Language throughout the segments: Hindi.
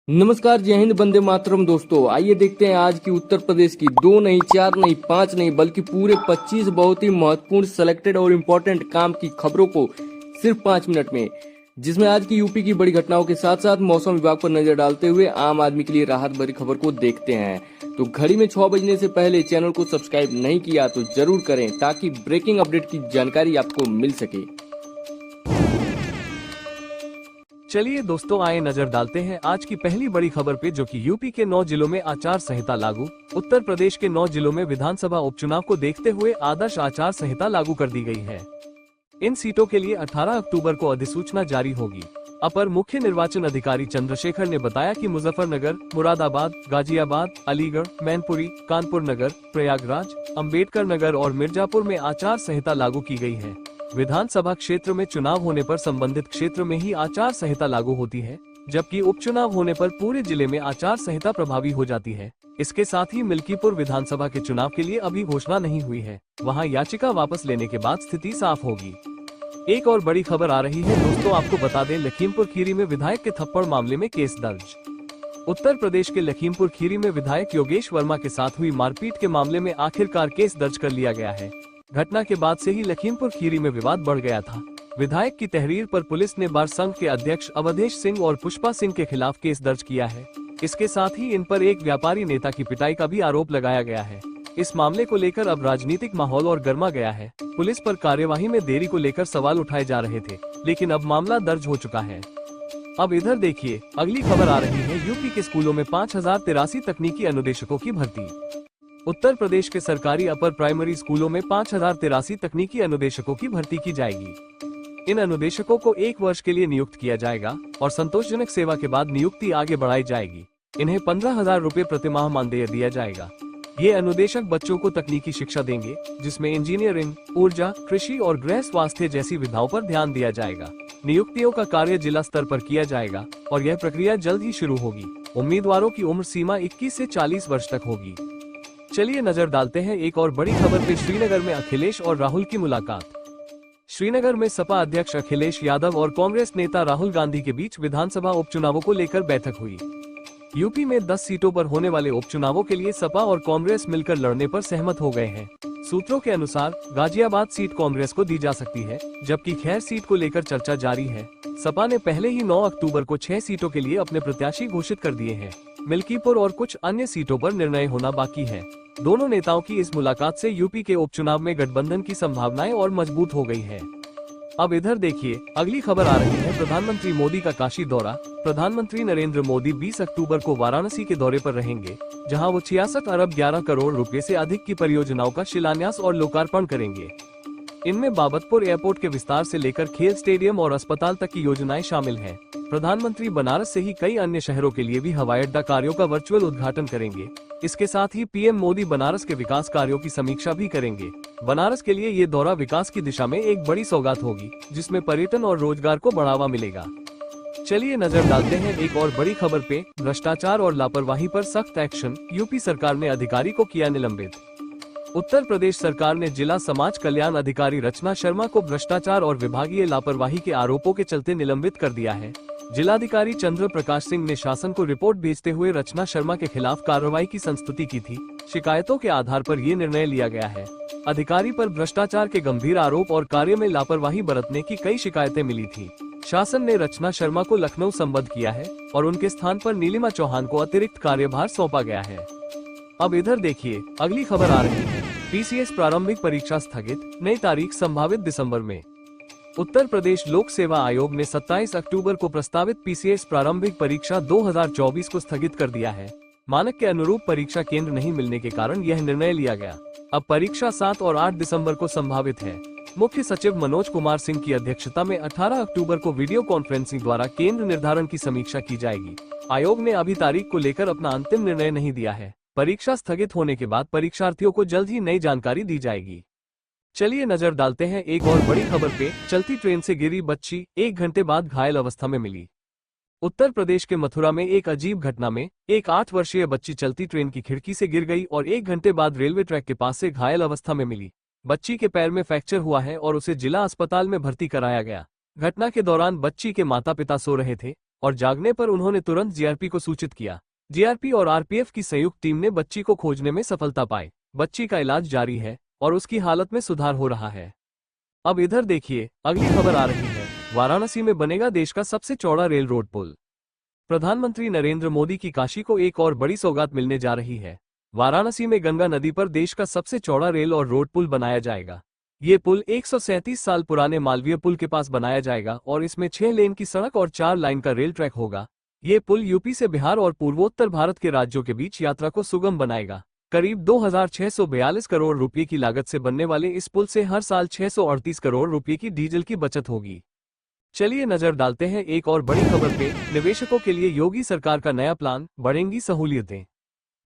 नमस्कार, जय हिंद, वंदे मातरम। दोस्तों आइए देखते हैं आज की उत्तर प्रदेश की 2 नहीं, 4 नहीं, 5 नहीं बल्कि पूरे 25 बहुत ही महत्वपूर्ण सेलेक्टेड और इम्पोर्टेंट काम की खबरों को सिर्फ 5 मिनट में, जिसमें आज की यूपी की बड़ी घटनाओं के साथ साथ मौसम विभाग पर नजर डालते हुए आम आदमी के लिए राहत भरी खबर को देखते हैं। तो घड़ी में 6 बजने से पहले चैनल को सब्सक्राइब नहीं किया तो जरूर करें ताकि ब्रेकिंग अपडेट की जानकारी आपको मिल सके। चलिए दोस्तों, आए नजर डालते हैं आज की पहली बड़ी खबर पे, जो कि यूपी के 9 जिलों में आचार संहिता लागू। उत्तर प्रदेश के 9 जिलों में विधानसभा उपचुनाव को देखते हुए आदर्श आचार संहिता लागू कर दी गई है। इन सीटों के लिए 18 अक्टूबर को अधिसूचना जारी होगी। अपर मुख्य निर्वाचन अधिकारी चंद्रशेखर ने बताया कि मुजफ्फरनगर, मुरादाबाद, गाजियाबाद, अलीगढ़, मैनपुरी, कानपुर नगर, प्रयागराज, अंबेडकर नगर और मिर्जापुर में आचार संहिता लागू की गई है। विधानसभा क्षेत्र में चुनाव होने पर संबंधित क्षेत्र में ही आचार संहिता लागू होती है, जबकि उपचुनाव होने पर पूरे जिले में आचार संहिता प्रभावी हो जाती है। इसके साथ ही मिल्कीपुर विधानसभा के चुनाव के लिए अभी घोषणा नहीं हुई है, वहां याचिका वापस लेने के बाद स्थिति साफ होगी। एक और बड़ी खबर आ रही है दोस्तों, आपको बता दें, लखीमपुर खीरी में विधायक के थप्पड़ मामले में केस दर्ज। उत्तर प्रदेश के लखीमपुर खीरी में विधायक योगेश वर्मा के साथ हुई मारपीट के मामले में आखिरकार केस दर्ज कर लिया गया है। घटना के बाद से ही लखीमपुर खीरी में विवाद बढ़ गया था। विधायक की तहरीर पर पुलिस ने बार संघ के अध्यक्ष अवधेश सिंह और पुष्पा सिंह के खिलाफ केस दर्ज किया है। इसके साथ ही इन पर एक व्यापारी नेता की पिटाई का भी आरोप लगाया गया है। इस मामले को लेकर अब राजनीतिक माहौल और गर्मा गया है। पुलिस पर कार्यवाही में देरी को लेकर सवाल उठाए जा रहे थे, लेकिन अब मामला दर्ज हो चुका है। अब इधर देखिए, अगली खबर आ रही है, यूपी के स्कूलों में 5083 तकनीकी अनुदेशकों की भर्ती। उत्तर प्रदेश के सरकारी अपर प्राइमरी स्कूलों में 5083 तकनीकी अनुदेशकों की भर्ती की जाएगी। इन अनुदेशकों को 1 वर्ष के लिए नियुक्त किया जाएगा और संतोषजनक सेवा के बाद नियुक्ति आगे बढ़ाई जाएगी। इन्हें 15,000 रुपए प्रतिमाह मानदेय दिया जाएगा। ये अनुदेशक बच्चों को तकनीकी शिक्षा देंगे, जिसमें इंजीनियरिंग, ऊर्जा, कृषि और गृह स्वास्थ्य जैसी विधाओं पर ध्यान दिया जाएगा। नियुक्तियों का कार्य जिला स्तर पर किया जाएगा और यह प्रक्रिया जल्द ही शुरू होगी। उम्मीदवारों की उम्र सीमा 21 से 40 वर्ष तक होगी। चलिए नजर डालते हैं एक और बड़ी खबर पे। श्रीनगर में अखिलेश और राहुल की मुलाकात। श्रीनगर में सपा अध्यक्ष अखिलेश यादव और कांग्रेस नेता राहुल गांधी के बीच विधानसभा उपचुनावों को लेकर बैठक हुई। यूपी में 10 सीटों पर होने वाले उपचुनावों के लिए सपा और कांग्रेस मिलकर लड़ने पर सहमत हो गए हैं। सूत्रों के अनुसार गाजियाबाद सीट कांग्रेस को दी जा सकती है, जबकि खैर सीट को लेकर चर्चा जारी है। सपा ने पहले ही 9 अक्टूबर को 6 सीटों के लिए अपने प्रत्याशी घोषित कर दिए हैं। मिल्कीपुर और कुछ अन्य सीटों पर निर्णय होना बाकी है। दोनों नेताओं की इस मुलाकात से यूपी के उपचुनाव में गठबंधन की संभावनाएं और मजबूत हो गई है। अब इधर देखिए, अगली खबर आ रही है, प्रधानमंत्री मोदी का काशी दौरा। प्रधानमंत्री नरेंद्र मोदी 20 अक्टूबर को वाराणसी के दौरे पर रहेंगे, जहां वो 66 अरब 11 करोड़ रुपए से अधिक की परियोजनाओं का शिलान्यास और लोकार्पण करेंगे। इनमें बाबतपुर एयरपोर्ट के विस्तार से लेकर खेल स्टेडियम और अस्पताल तक की योजनाएं शामिल हैं। प्रधानमंत्री बनारस से ही कई अन्य शहरों के लिए भी हवाई अड्डा कार्यों का वर्चुअल उद्घाटन करेंगे। इसके साथ ही पीएम मोदी बनारस के विकास कार्यों की समीक्षा भी करेंगे। बनारस के लिए ये दौरा विकास की दिशा में एक बड़ी सौगात होगी, जिसमें पर्यटन और रोजगार को बढ़ावा मिलेगा। चलिए नजर डालते हैं एक और बड़ी खबर पे। भ्रष्टाचार और लापरवाही पर सख्त एक्शन, यूपी सरकार ने अधिकारी को किया निलंबित। उत्तर प्रदेश सरकार ने जिला समाज कल्याण अधिकारी रचना शर्मा को भ्रष्टाचार और विभागीय लापरवाही के आरोपों के चलते निलंबित कर दिया है। जिलाधिकारी चंद्र प्रकाश सिंह ने शासन को रिपोर्ट भेजते हुए रचना शर्मा के खिलाफ कार्रवाई की संस्तुति की थी। शिकायतों के आधार पर ये निर्णय लिया गया है। अधिकारी पर भ्रष्टाचार के गंभीर आरोप और कार्य में लापरवाही बरतने की कई शिकायतें मिली थी। शासन ने रचना शर्मा को लखनऊ संबद्ध किया है और उनके स्थान पर नीलिमा चौहान को अतिरिक्त कार्यभार सौंपा गया है। अब इधर देखिए, अगली खबर आ रही है, पीसीएस प्रारंभिक परीक्षा स्थगित, नई तारीख संभावित दिसंबर में। उत्तर प्रदेश लोक सेवा आयोग ने 27 अक्टूबर को प्रस्तावित पीसीएस प्रारंभिक परीक्षा 2024 को स्थगित कर दिया है। मानक के अनुरूप परीक्षा केंद्र नहीं मिलने के कारण यह निर्णय लिया गया। अब परीक्षा 7 और 8 दिसंबर को संभावित है। मुख्य सचिव मनोज कुमार सिंह की अध्यक्षता में 18 अक्टूबर को वीडियो कॉन्फ्रेंसिंग द्वारा केंद्र निर्धारण की समीक्षा की जाएगी। आयोग ने अभी तारीख को लेकर अपना अंतिम निर्णय नहीं दिया है। परीक्षा स्थगित होने के बाद परीक्षार्थियों को जल्द ही नई जानकारी दी जाएगी। चलिए नजर डालते हैं एक और बड़ी खबर पे। चलती ट्रेन से गिरी बच्ची 1 घंटे बाद घायल अवस्था में मिली। उत्तर प्रदेश के मथुरा में एक अजीब घटना में एक 8 वर्षीय बच्ची चलती ट्रेन की खिड़की से गिर गई और 1 घंटे बाद रेलवे ट्रैक के पास से घायल अवस्था में मिली। बच्ची के पैर में फ्रैक्चर हुआ है और उसे जिला अस्पताल में भर्ती कराया गया। घटना के दौरान बच्ची के माता पिता सो रहे थे और जागने पर उन्होंने तुरंत जीआरपी को सूचित किया। जीआरपी और आरपीएफ की संयुक्त टीम ने बच्ची को खोजने में सफलता पाई। बच्ची का इलाज जारी है और उसकी हालत में सुधार हो रहा है। अब इधर देखिए, अगली खबर आ रही है। वाराणसी में बनेगा देश का सबसे चौड़ा रेल रोड पुल। प्रधानमंत्री नरेंद्र मोदी की काशी को एक और बड़ी सौगात मिलने जा रही है। वाराणसी में गंगा नदी पर देश का सबसे चौड़ा रेल और रोड पुल बनाया जाएगा। ये पुल 137 साल पुराने मालवीय पुल के पास बनाया जाएगा और इसमें 6 लेन की सड़क और 4 लाइन का रेल ट्रैक होगा। ये पुल यूपी से बिहार और पूर्वोत्तर भारत के राज्यों के बीच यात्रा को सुगम बनाएगा। करीब 2642 करोड़ रुपए की लागत से बनने वाले इस पुल से हर साल 638 करोड़ रुपए की डीजल की बचत होगी। चलिए नजर डालते हैं एक और बड़ी खबर पे। निवेशकों के लिए योगी सरकार का नया प्लान, बढ़ेंगी सहूलियतें।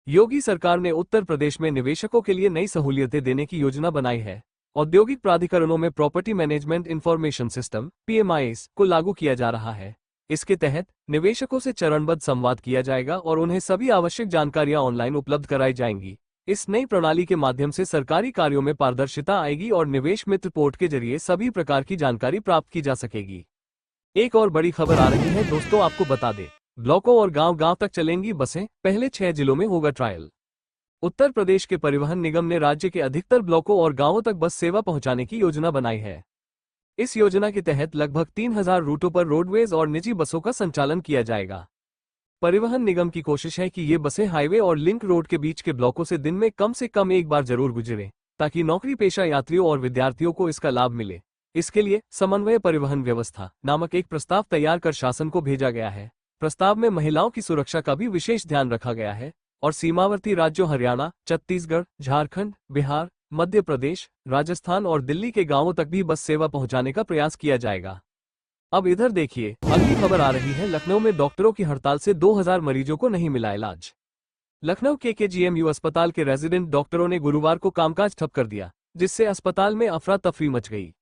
योगी सरकार ने उत्तर प्रदेश में निवेशकों के लिए नई सहूलियतें देने की योजना बनाई है। औद्योगिक प्राधिकरणों में property management information system (PMIS) को लागू किया जा रहा है। इसके तहत निवेशकों से चरणबद्ध संवाद किया जाएगा और उन्हें सभी आवश्यक जानकारियां ऑनलाइन उपलब्ध कराई जाएंगी। इस नई प्रणाली के माध्यम से सरकारी कार्यों में पारदर्शिता आएगी और निवेश मित्र पोर्ट के जरिए सभी प्रकार की जानकारी प्राप्त की जा सकेगी। एक और बड़ी खबर आ रही है दोस्तों, आपको बता दें, ब्लॉकों और गांव-गांव तक चलेंगी बसें, पहले 6 जिलों में होगा ट्रायल। उत्तर प्रदेश के परिवहन निगम ने राज्य के अधिकतर ब्लॉकों और गांवों तक बस सेवा पहुंचाने की योजना बनाई है। इस योजना के तहत लगभग 3000 रूटों पर रोडवेज और निजी बसों का संचालन किया जाएगा। परिवहन निगम की कोशिश है कि ये बसें हाईवे और लिंक रोड के बीच के ब्लॉकों से दिन में कम से कम एक बार जरूर गुजरें, ताकि नौकरी पेशा यात्रियों और विद्यार्थियों को इसका लाभ मिले। इसके लिए समन्वय परिवहन व्यवस्था नामक एक प्रस्ताव तैयार कर शासन को भेजा गया है। प्रस्ताव में महिलाओं की सुरक्षा का भी विशेष ध्यान रखा गया है और सीमावर्ती राज्यों हरियाणा, छत्तीसगढ़, झारखंड, बिहार, मध्य प्रदेश, राजस्थान और दिल्ली के गांवों तक भी बस सेवा पहुंचाने का प्रयास किया जाएगा। अब इधर देखिए, अगली खबर आ रही है। लखनऊ में डॉक्टरों की हड़ताल से 2000 मरीजों को नहीं मिला इलाज। लखनऊ के KGMU अस्पताल के रेजिडेंट डॉक्टरों ने गुरुवार को कामकाज ठप कर दिया, जिससे अस्पताल में अफरा तफरी मच गई।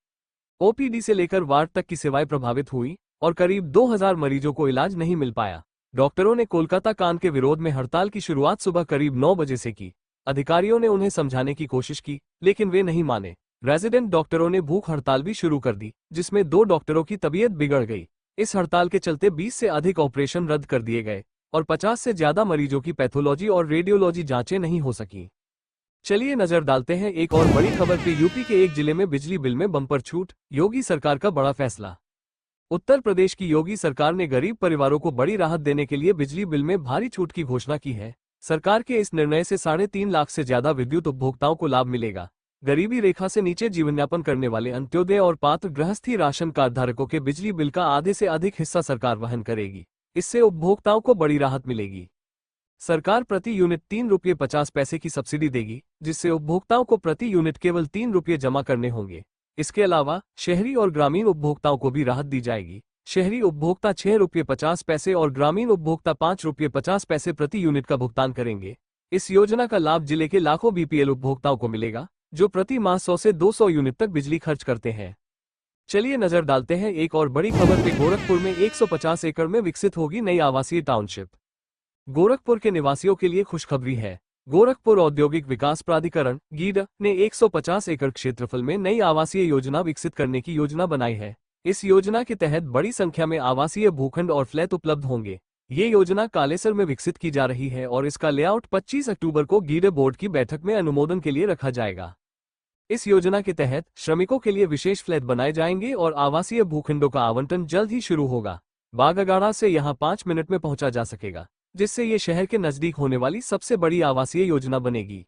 OPD से लेकर वार्ड तक की सेवाएं प्रभावित हुई और करीब 2000 मरीजों को इलाज नहीं मिल पाया। डॉक्टरों ने कोलकाता कांड के विरोध में हड़ताल की शुरुआत सुबह करीब 9 बजे से की। अधिकारियों ने उन्हें समझाने की कोशिश की, लेकिन वे नहीं माने। रेजिडेंट डॉक्टरों ने भूख हड़ताल भी शुरू कर दी, जिसमें 2 डॉक्टरों की तबीयत बिगड़ गई। इस हड़ताल के चलते 20 से अधिक ऑपरेशन रद्द कर दिए गए और 50 से ज्यादा मरीजों की पैथोलॉजी और रेडियोलॉजी जांचें नहीं हो सकी। चलिए नजर डालते हैं एक और बड़ी खबर पे। यूपी के एक जिले में बिजली बिल में बम्पर छूट, योगी सरकार का बड़ा फैसला। उत्तर प्रदेश की योगी सरकार ने गरीब परिवारों को बड़ी राहत देने के लिए बिजली बिल में भारी छूट की घोषणा की है। सरकार के इस निर्णय से 3.5 लाख से ज्यादा विद्युत उपभोक्ताओं को लाभ मिलेगा। गरीबी रेखा से नीचे जीवनयापन करने वाले अंत्योदय और पात्र गृहस्थी राशन कार्ड धारकों के बिजली बिल का आधे से अधिक हिस्सा सरकार वहन करेगी। इससे उपभोक्ताओं को बड़ी राहत मिलेगी। सरकार प्रति यूनिट 3 रुपये 50 पैसे की सब्सिडी देगी, जिससे उपभोक्ताओं को प्रति यूनिट केवल 3 रुपये जमा करने होंगे। इसके अलावा शहरी और ग्रामीण उपभोक्ताओं को भी राहत दी जाएगी। शहरी उपभोक्ता 6 रुपये 50 पैसे और ग्रामीण उपभोक्ता 5 रुपये 50 पैसे प्रति यूनिट का भुगतान करेंगे। इस योजना का लाभ जिले के लाखों BPL उपभोक्ताओं को मिलेगा, जो प्रति माह 100 से 200 यूनिट तक बिजली खर्च करते हैं। चलिए नजर डालते हैं एक और बड़ी खबर पे। गोरखपुर में 150 एकड़ में विकसित होगी नई आवासीय टाउनशिप। गोरखपुर के निवासियों के लिए खुशखबरी है। गोरखपुर औद्योगिक विकास प्राधिकरण (GIDA) ने 150 एकड़ क्षेत्रफल में नई आवासीय योजना विकसित करने की योजना बनाई है। इस योजना के तहत बड़ी संख्या में आवासीय भूखंड और फ्लैट उपलब्ध होंगे। ये योजना कालेसर में विकसित की जा रही है और इसका लेआउट 25 अक्टूबर को GIDA बोर्ड की बैठक में अनुमोदन के लिए रखा जाएगा। इस योजना के तहत श्रमिकों के लिए विशेष फ्लैट बनाए जाएंगे और आवासीय भूखंडों का आवंटन जल्द ही शुरू होगा। बागागाड़ा से यहां 5 मिनट में पहुंचा जा सकेगा, जिससे ये शहर के नजदीक होने वाली सबसे बड़ी आवासीय योजना बनेगी।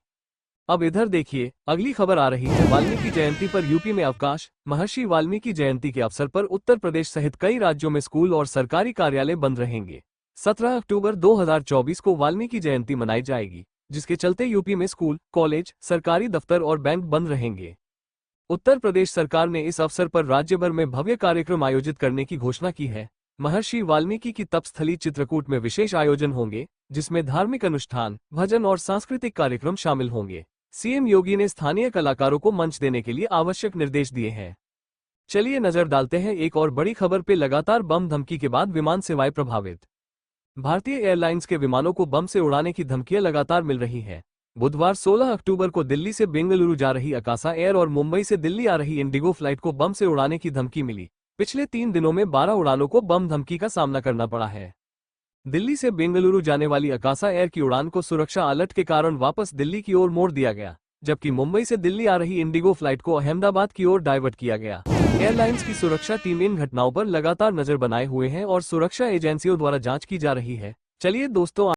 अब इधर देखिए, अगली खबर आ रही है। वाल्मीकि जयंती पर यूपी में अवकाश। महर्षि वाल्मीकि जयंती के अवसर पर उत्तर प्रदेश सहित कई राज्यों में स्कूल और सरकारी कार्यालय बंद रहेंगे। 17 अक्टूबर 2024 को वाल्मीकि जयंती मनाई जाएगी, जिसके चलते यूपी में स्कूल, कॉलेज, सरकारी दफ्तर और बैंक बंद रहेंगे। उत्तर प्रदेश सरकार ने इस अवसर पर राज्य भर में भव्य कार्यक्रम आयोजित करने की घोषणा की है। महर्षि वाल्मीकि की तपस्थली चित्रकूट में विशेष आयोजन होंगे, जिसमें धार्मिक अनुष्ठान, भजन और सांस्कृतिक कार्यक्रम शामिल होंगे। CM योगी ने स्थानीय कलाकारों को मंच देने के लिए आवश्यक निर्देश दिए हैं। चलिए नजर डालते हैं एक और बड़ी खबर पे। लगातार बम धमकी के बाद विमान सेवाएं प्रभावित। भारतीय एयरलाइंस के विमानों को बम से उड़ाने की धमकियां लगातार मिल रही हैं। बुधवार 16 अक्टूबर को दिल्ली से बेंगलुरु जा रही अकासा एयर और मुंबई से दिल्ली आ रही इंडिगो फ्लाइट को बम से उड़ाने की धमकी मिली। पिछले 3 दिनों में 12 उड़ानों को बम धमकी का सामना करना पड़ा है। दिल्ली से बेंगलुरु जाने वाली अकासा एयर की उड़ान को सुरक्षा अलर्ट के कारण वापस दिल्ली की ओर मोड़ दिया गया, जबकि मुंबई से दिल्ली आ रही इंडिगो फ्लाइट को अहमदाबाद की ओर डाइवर्ट किया गया। एयरलाइंस की सुरक्षा टीम इन घटनाओं पर लगातार नजर बनाए हुए है और सुरक्षा एजेंसियों द्वारा जांच की जा रही है। चलिए दोस्तों